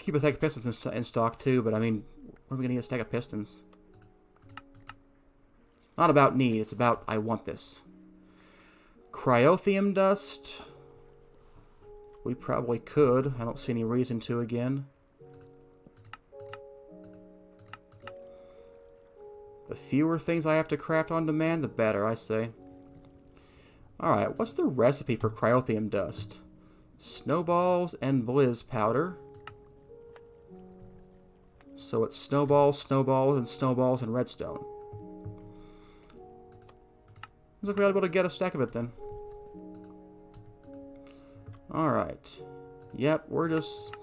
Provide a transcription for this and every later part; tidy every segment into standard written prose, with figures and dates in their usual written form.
keep a stack of pistons in stock too, but I mean, when are we going to get a stack of pistons? Not about need, it's about I want this. Cryothium dust. We probably could. I don't see any reason to again. The fewer things I have to craft on demand, the better, I say. Alright, what's the recipe for cryothium dust? Snowballs and blizz powder. So it's snowballs, snowballs, and snowballs and redstone. Looks like we ought to be able to get a stack of it then. Alright. Yep, we're just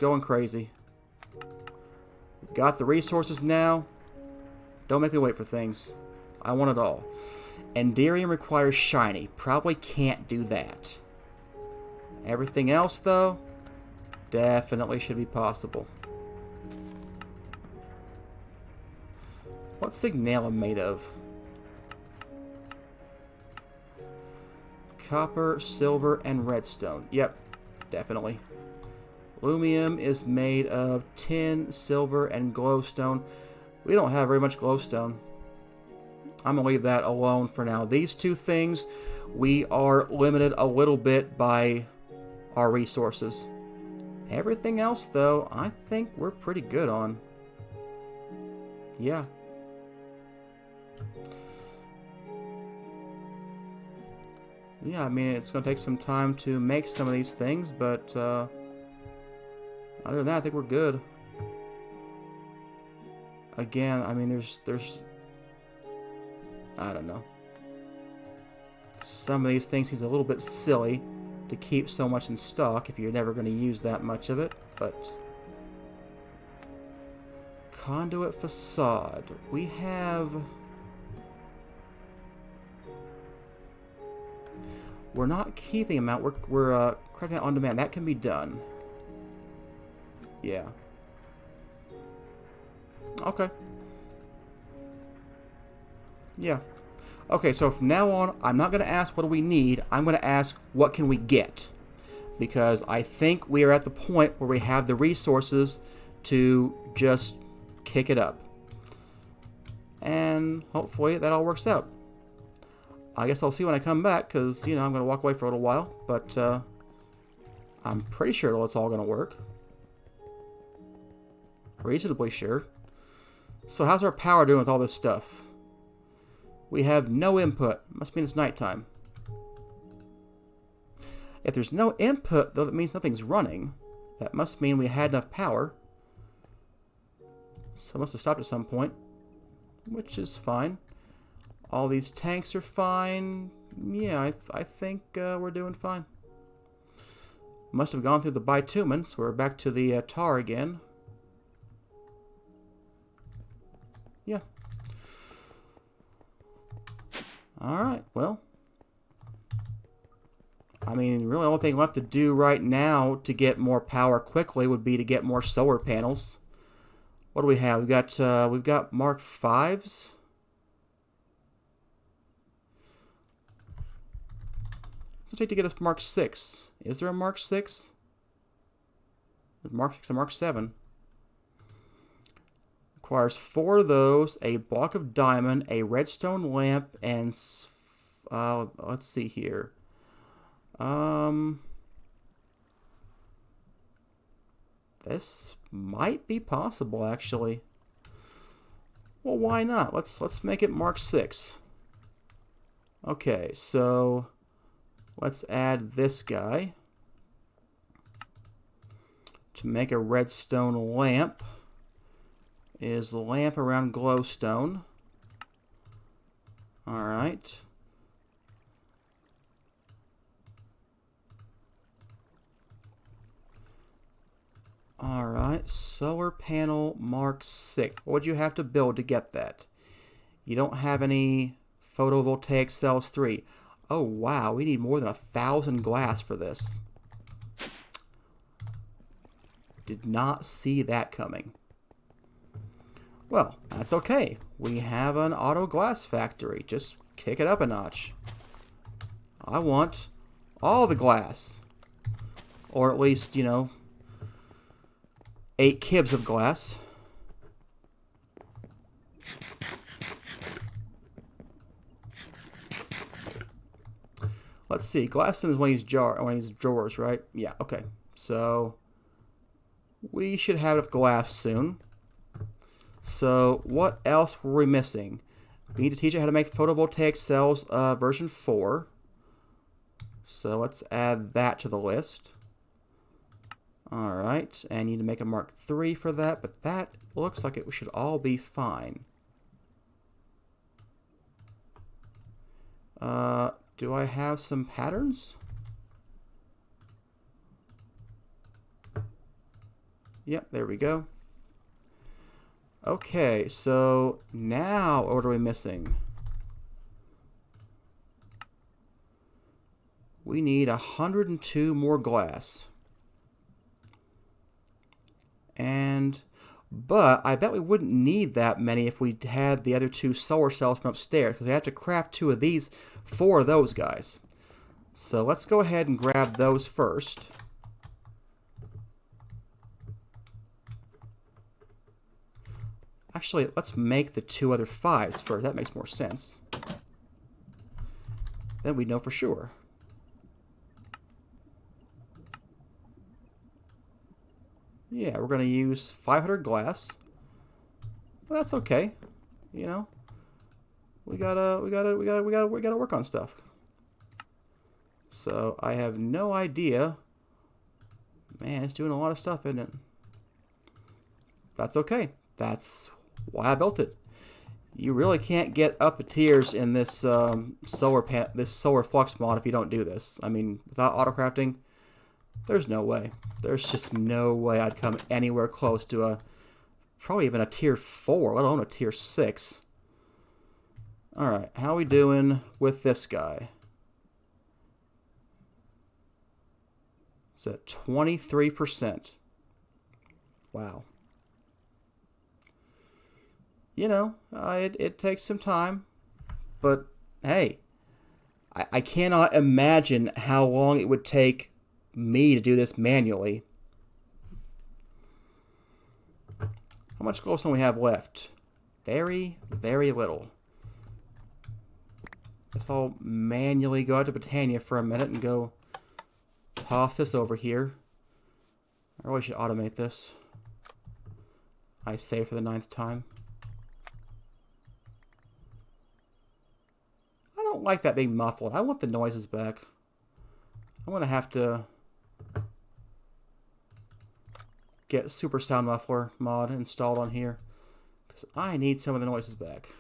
going crazy. We've got the resources now. Don't make me wait for things. I want it all. Enderium requires shiny. Probably can't do that. Everything else, though, definitely should be possible. What's Signalum made of? Copper, silver, and redstone. Yep, definitely. Lumium is made of tin, silver, and glowstone. We don't have very much glowstone. I'm going to leave that alone for now. These two things, we are limited a little bit by our resources. Everything else, though, I think we're pretty good on. Yeah. Yeah, I mean, it's going to take some time to make some of these things, but other than that, I think we're good. Again, I mean, there's I don't know. Some of these things seems a little bit silly to keep so much in stock if you're never going to use that much of it, but conduit facade. We have... We're not keeping them out. We're crafting it on demand. That can be done. Yeah. Okay. Yeah. Okay, so from now on, I'm not going to ask what do we need. I'm going to ask what can we get. Because I think we are at the point where we have the resources to just kick it up. And hopefully that all works out. I guess I'll see when I come back, because, you know, I'm going to walk away for a little while. But I'm pretty sure it's all going to work. Reasonably sure. So how's our power doing with all this stuff? We have no input. Must mean it's nighttime. If there's no input, though, that means nothing's running. That must mean we had enough power. So it must have stopped at some point. Which is fine. All these tanks are fine. Yeah, I think we're doing fine. Must have gone through the bitumen, so we're back to the tar again. Yeah. Alright, well. I mean, really the only thing left to do right now to get more power quickly would be to get more solar panels. What do we have? We've got Mark 5s. What's it take to get us Mark 6? Is there a Mark 6? There's Mark 6 and Mark 7. Requires 4 of those, a block of diamond, a redstone lamp, and let's see here. This might be possible, actually. Well, why not? Let's make it Mark 6. Okay, so let's add this guy to make a redstone lamp. Is the lamp around glowstone. Alright. Alright, solar panel Mark 6. What would you have to build to get that? You don't have any photovoltaic cells 3. Oh wow, we need more than 1,000 glass for this. Did not see that coming. Well, that's okay. We have an auto glass factory. Just kick it up a notch. I want all the glass. Or at least, you know, 8 kibs of glass. Let's see. Glass is one of these drawers, right? Yeah. Okay. So we should have enough glass soon. So what else were we missing? We need to teach you how to make photovoltaic cells version 4. So let's add that to the list. Alright, and I need to make a Mark III for that, but that looks like it should all be fine. Do I have some patterns? Yep, there we go. Okay, so now what are we missing? We need 102 more glass. But I bet we wouldn't need that many if we had the other 2 solar cells from upstairs, because we have to craft 2 of these for those guys. So let's go ahead and grab those first. Actually, let's make the 2 other 5s first. That makes more sense. Then we know for sure. Yeah, we're gonna use 500 glass. But that's okay. You know, we gotta work on stuff. So I have no idea. Man, it's doing a lot of stuff, isn't it? That's okay. That's why I built it. You really can't get up the tiers in this solar flux mod if you don't do this. I mean, without auto crafting, there's no way. There's just no way I'd come anywhere close to probably even a tier 4, let alone a tier 6. Alright, how are we doing with this guy? It's at 23%. Wow. You know, it takes some time, but hey, I cannot imagine how long it would take me to do this manually. How much glowstone do we have left? Very, very little. Guess I'll manually go out to Britannia for a minute and go toss this over here. I really should automate this. I say for the 9th time. I don't like that being muffled. I want the noises back. I'm going to have to get Super Sound Muffler mod installed on here because I need some of the noises back.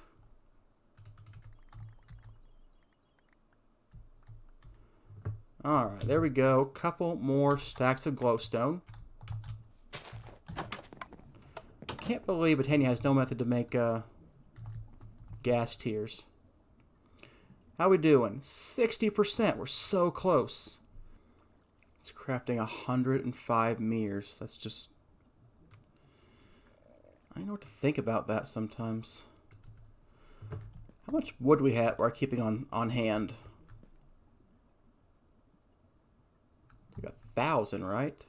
Alright, there we go. Couple more stacks of glowstone. Can't believe Britannia has no method to make gas tiers. How we doing? 60%. We're so close. It's crafting 105 mirrors. That's just... I don't know what to think about that sometimes. How much wood we are keeping on hand? We got 1,000, right?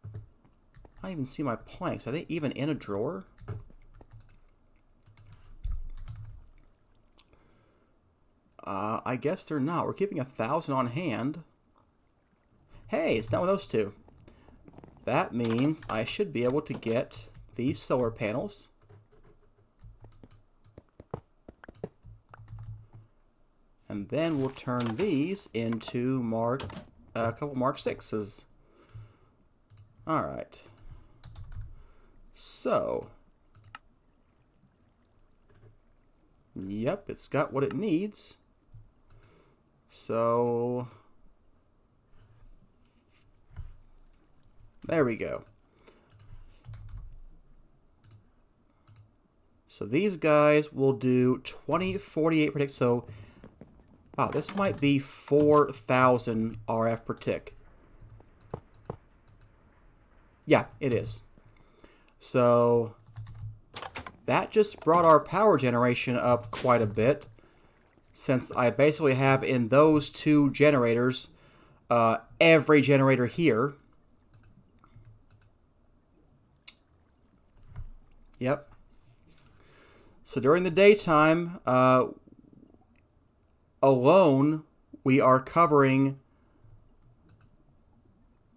I don't even see my planks. Are they even in a drawer? I guess they're not. We're keeping 1,000 on hand. Hey, it's not with those 2. That means I should be able to get these solar panels. And then we'll turn these into a couple Mark 6s. Alright. So. Yep, it's got what it needs. So. There we go. So these guys will do 2048 per tick. So, wow, this might be 4,000 RF per tick. Yeah, it is. So that just brought our power generation up quite a bit, since I basically have in those 2 generators every generator here. Yep. So during the daytime, alone, we are covering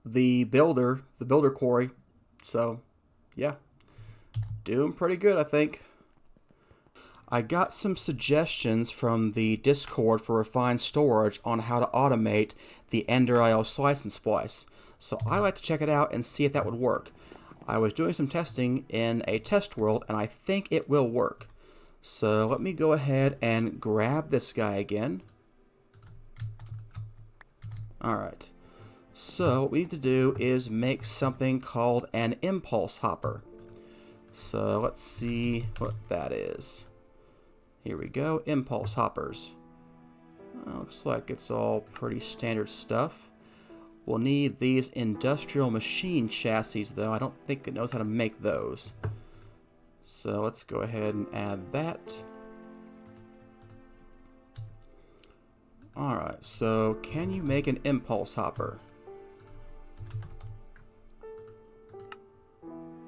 the builder quarry. So, yeah. Doing pretty good, I think. I got some suggestions from the Discord for Refined Storage on how to automate the Ender IO slice and splice. So I'd like to check it out and see if that would work. I was doing some testing in a test world, and I think it will work. So let me go ahead and grab this guy again. Alright. So what we need to do is make something called an impulse hopper. So let's see what that is. Here we go, impulse hoppers. Looks like it's all pretty standard stuff. We'll need these industrial machine chassis though. I don't think it knows how to make those. So let's go ahead and add that. Alright, so can you make an impulse hopper?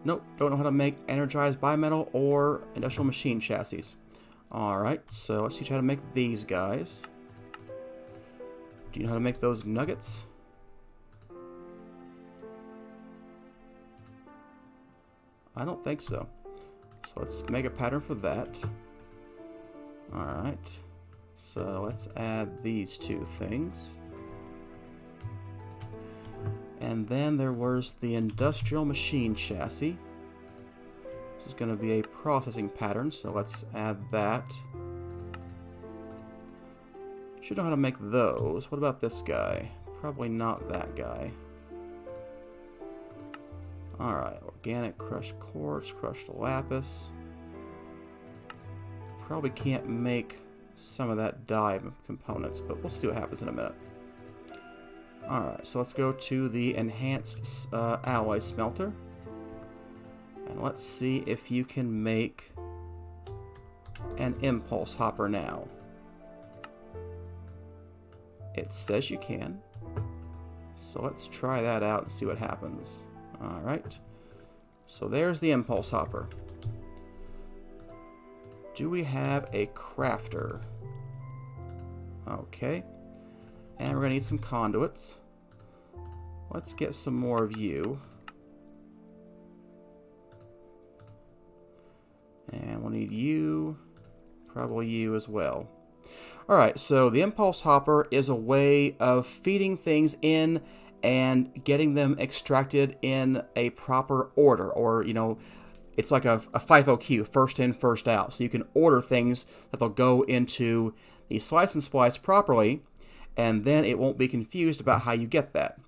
Nope, don't know how to make energized bimetal or industrial machine chassis. Alright, so let's teach you how to make these guys. Do you know how to make those nuggets? I don't think so. So let's make a pattern for that. Alright, so let's add these two things. And then there was the industrial machine chassis. This is going to be a processing pattern, so let's add that. Should know how to make those. What about this guy? Probably not that guy. Alright, organic crushed quartz, crushed lapis. Probably can't make some of that dye components, but we'll see what happens in a minute. Alright, so let's go to the enhanced alloy smelter. And let's see if you can make an impulse hopper now. It says you can. So let's try that out and see what happens. Alright. So there's the impulse hopper. Do we have a crafter? Okay. And we're going to need some conduits. Let's get some more of you. And we'll need you. Probably you as well. Alright, so the impulse hopper is a way of feeding things in and getting them extracted in a proper order. Or, you know, it's like a FIFO queue, first in, first out. So you can order things that they'll go into the slice and splice properly, and then it won't be confused about how you get that.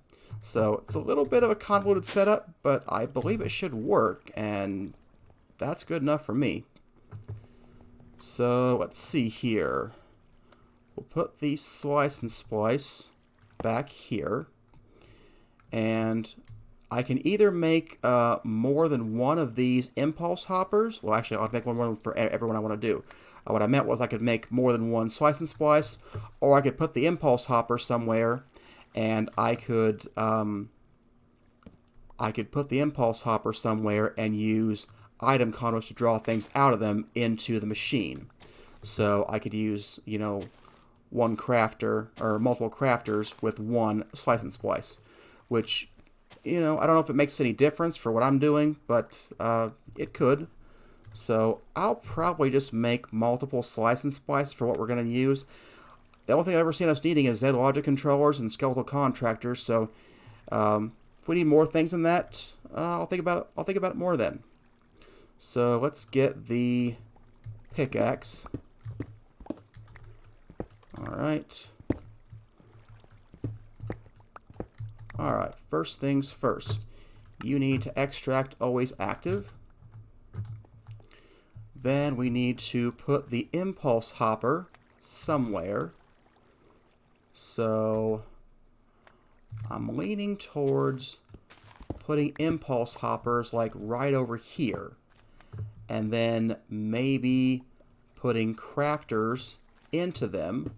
So it's a little bit of a convoluted setup, but I believe it should work, and that's good enough for me. So let's see here. We'll put the slice and splice back here, and I can either make more than one of these impulse hoppers. Well, actually, I'll make one for everyone I want to do. What I meant was I could make more than one slice and splice, or I could put the impulse hopper somewhere, and I could put the impulse hopper somewhere and use item conduits to draw things out of them into the machine. So I could use, you know, one crafter or multiple crafters with one slice and splice, which, you know, I don't know if it makes any difference for what I'm doing, but it could. So I'll probably just make multiple slice and splice for what we're going to use. The only thing I've ever seen us needing is Z-Logic controllers and skeletal contractors. So if we need more things than that, I'll think about it. I'll think about it more then. So let's get the pickaxe. All right. All right. First things first. You need to extract always active. Then we need to put the impulse hopper somewhere. So I'm leaning towards putting impulse hoppers like right over here. And then maybe putting crafters into them.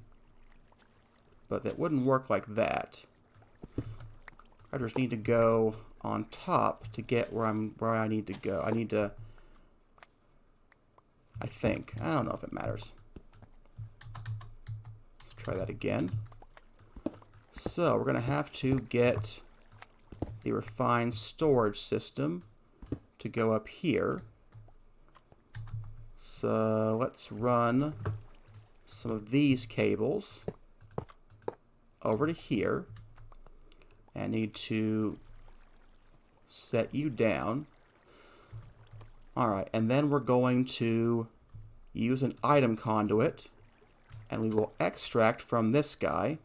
But that wouldn't work like that. Crafters need to go on top to get where I need to go. I need to I think. I don't know if it matters. Let's try that again. So we're going to have to get the refined storage system to go up here. So let's run some of these cables over to here. I need to set you down. Alright, and then we're going to use an item conduit, and we will extract from this guy,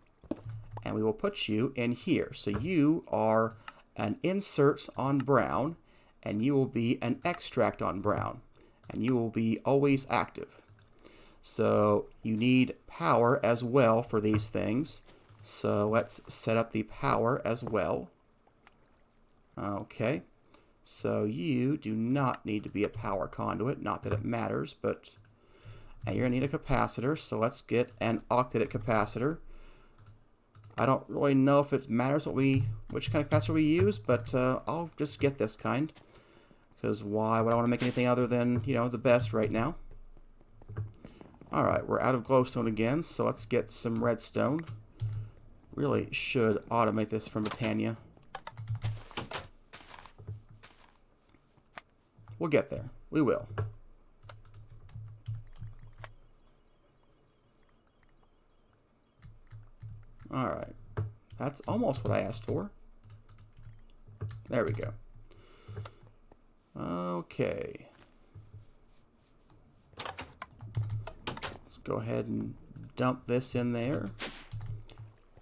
and we will put you in here. So you are an insert on brown, and you will be an extract on brown, and you will be always active. So you need power as well for these things. So let's set up the power as well. Okay. So you do not need to be a power conduit. Not that it matters, but and you're going to need a capacitor. So let's get an octet capacitor. I don't really know if it matters which kind of capacitor we use, but I'll just get this kind. Because why would I want to make anything other than, you know, the best right now? Alright, we're out of glowstone again, so let's get some redstone. Really should automate this from Britannia. We'll get there. We will. Alright. That's almost what I asked for. There we go. Okay. Let's go ahead and dump this in there.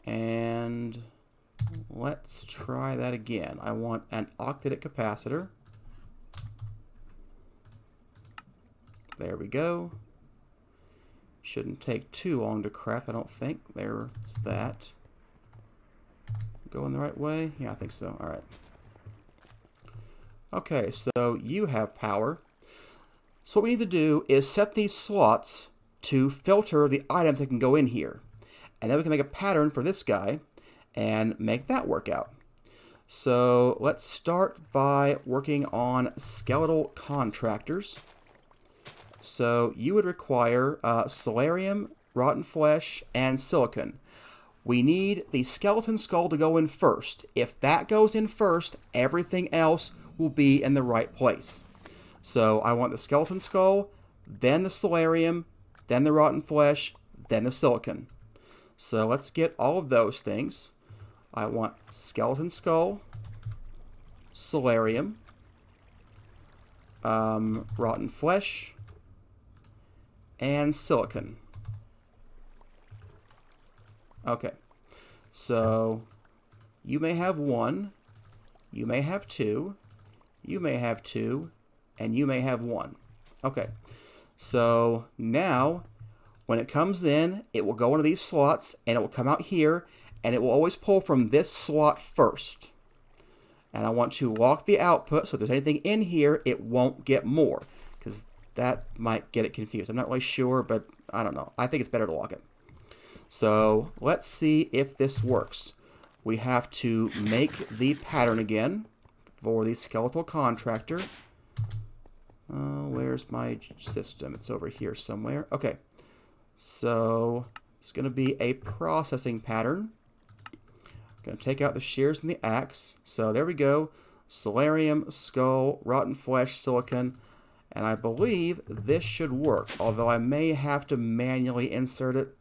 And let's try that again. I want an octet capacitor. There we go. Shouldn't take too long to craft, I don't think. There's that. Going the right way? Yeah, I think so. Alright. Okay, so you have power. So what we need to do is set these slots to filter the items that can go in here. And then we can make a pattern for this guy and make that work out. So let's start by working on skeletal contractors. So you would require solarium, rotten flesh, and silicon. We need the skeleton skull to go in first. If that goes in first, everything else will be in the right place. So I want the skeleton skull, then the solarium, then the rotten flesh, then the silicon. So let's get all of those things. I want skeleton skull, solarium, rotten flesh, and silicon. Okay, so you may have one, you may have two, you may have two, and you may have one. Okay, so now when it comes in, it will go into these slots, and it will come out here, and it will always pull from this slot first. And I want to lock the output, so if there's anything in here, it won't get more, because that might get it confused. I'm not really sure, but I don't know. I think it's better to lock it. So let's see if this works. We have to make the pattern again for the skeletal contractor. Where's my system? It's over here somewhere. Okay. So it's going to be a processing pattern. Going to take out the shears and the axe. So there we go. Solarium, skull, rotten flesh, silicon. And I believe this should work, although I may have to manually insert it.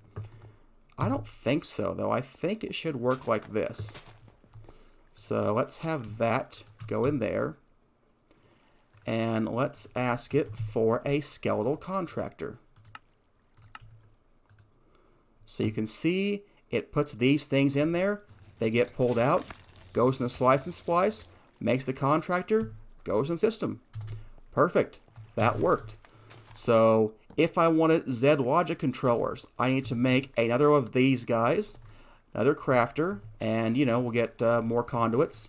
I don't think so, though. I think it should work like this. So let's have that go in there. And let's ask it for a skeletal contractor. So you can see it puts these things in there. They get pulled out, goes in the slice and splice, makes the contractor, goes in the system. Perfect. That worked. So if I wanted Z logic controllers, I need to make another of these guys, another crafter, and you know, we'll get more conduits,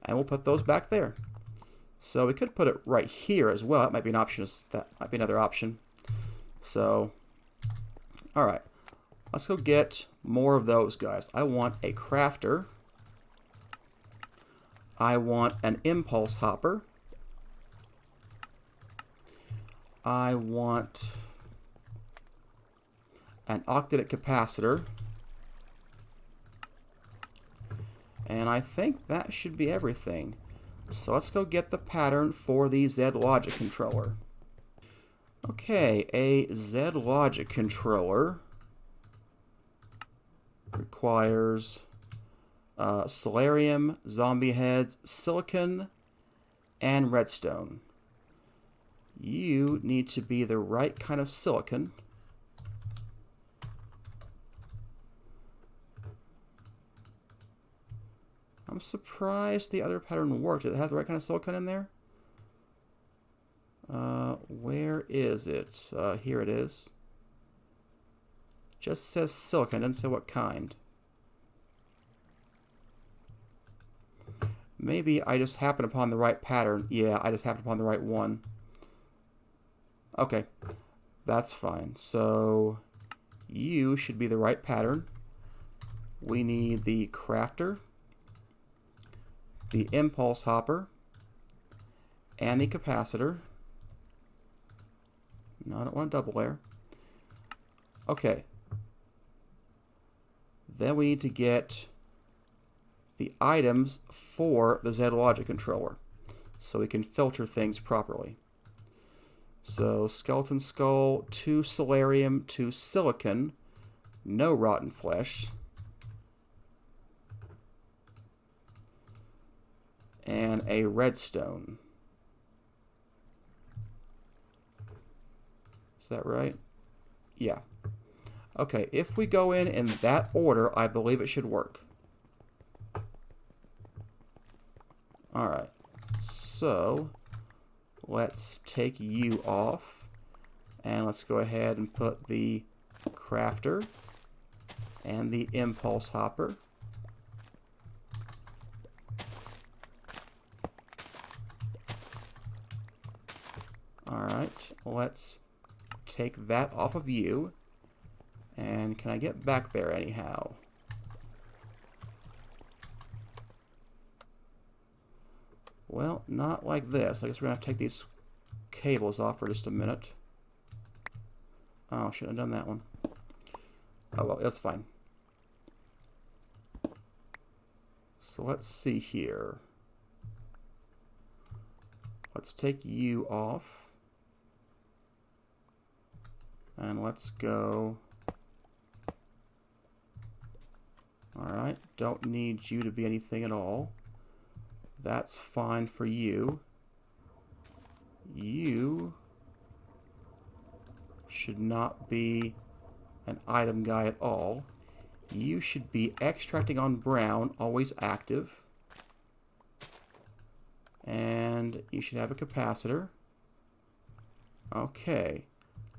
and we'll put those back there. So we could put it right here as well. That might be an option. That might be another option. So, all right, let's go get more of those guys. I want a crafter. I want an impulse hopper. I want an octet capacitor. And I think that should be everything. So let's go get the pattern for the Z logic controller. Okay, a Z logic controller requires solarium, zombie heads, silicon, and redstone. You need to be the right kind of silicon. I'm surprised the other pattern worked. Did it have the right kind of silicon in there? Where is it? Here it is. Just says silicon, doesn't say what kind. Maybe I just happened upon the right pattern. Yeah, I just happened upon the right one. Okay, that's fine. So you should be the right pattern. We need the crafter, the impulse hopper, and the capacitor. No, I don't want a double layer. Okay. Then we need to get the items for the Z logic controller so we can filter things properly. So skeleton skull, 2 solarium, 2 silicon, no rotten flesh, and a redstone. Is that right? Yeah. Okay, if we go in that order, I believe it should work. Alright, so let's take you off, and let's go ahead and put the crafter and the impulse hopper. Alright, let's take that off of you. And can I get back there anyhow? Well, not like this. I guess we're going to have to take these cables off for just a minute. Oh, shouldn't have done that one. Oh, well, that's fine. So let's see here. Let's take you off. And let's go. Alright, don't need you to be anything at all. That's fine for you. You should not be an item guy at all. You should be extracting on brown, always active. And you should have a capacitor. Okay.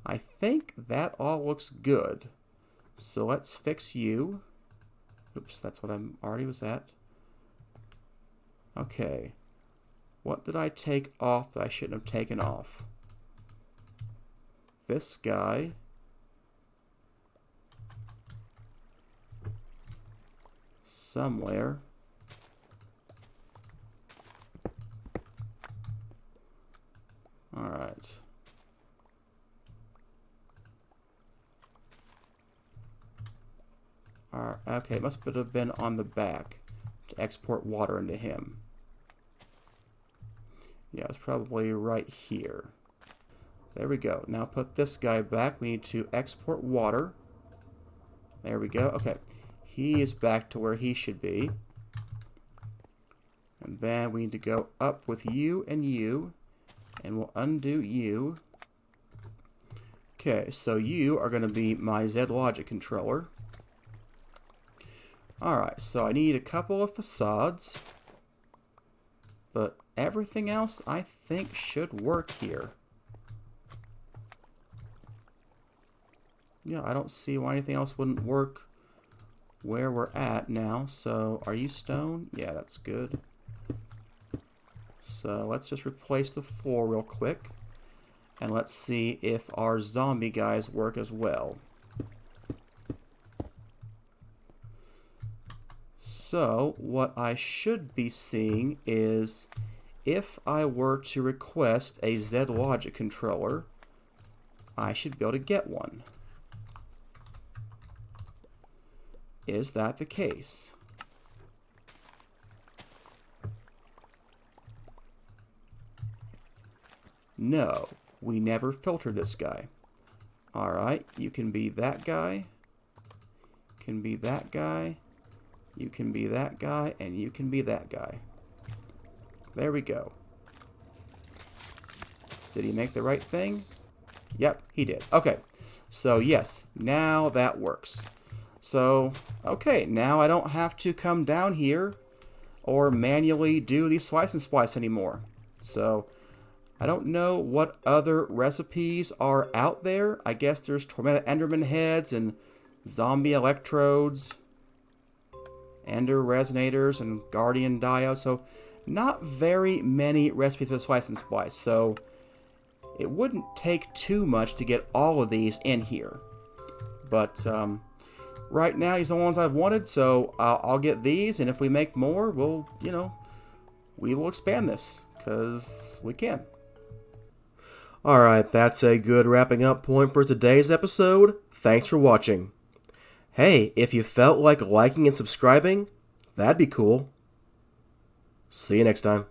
I think that all looks good. So let's fix you. Oops, that's what I already was at. Okay. What did I take off that I shouldn't have taken off? This guy. Somewhere. Alright. Okay, it must have been on the back to export water into him. Yeah, it's probably right here. There we go. Now put this guy back. We need to export water. There we go. Okay. He is back to where he should be. And then we need to go up with you. And we'll undo you. Okay, so you are going to be my Z logic controller. Alright, so I need a couple of facades. But everything else I think should work here. Yeah, I don't see why anything else wouldn't work where we're at now. So, are you stone? Yeah, that's good. So, let's just replace the floor real quick. And let's see if our zombie guys work as well. So, what I should be seeing is if I were to request a Z logic controller, I should be able to get one. Is that the case? No, we never filtered this guy. Alright, you can be that guy. You can be that guy. You can be that guy, and you can be that guy. There we go. Did he make the right thing? Yep, he did. Okay, so yes, now that works. So, okay, now I don't have to come down here or manually do the slice and splice anymore. So, I don't know what other recipes are out there. I guess there's tormented Enderman heads and zombie electrodes, Ender resonators, and Guardian diodes. So, not very many recipes for the slice and splice. So, it wouldn't take too much to get all of these in here. But, right now, these are the ones I've wanted, so I'll get these, and if we make more, we'll, we will expand this, because we can. Alright, that's a good wrapping up point for today's episode. Thanks for watching. Hey, if you felt like liking and subscribing, that'd be cool. See you next time.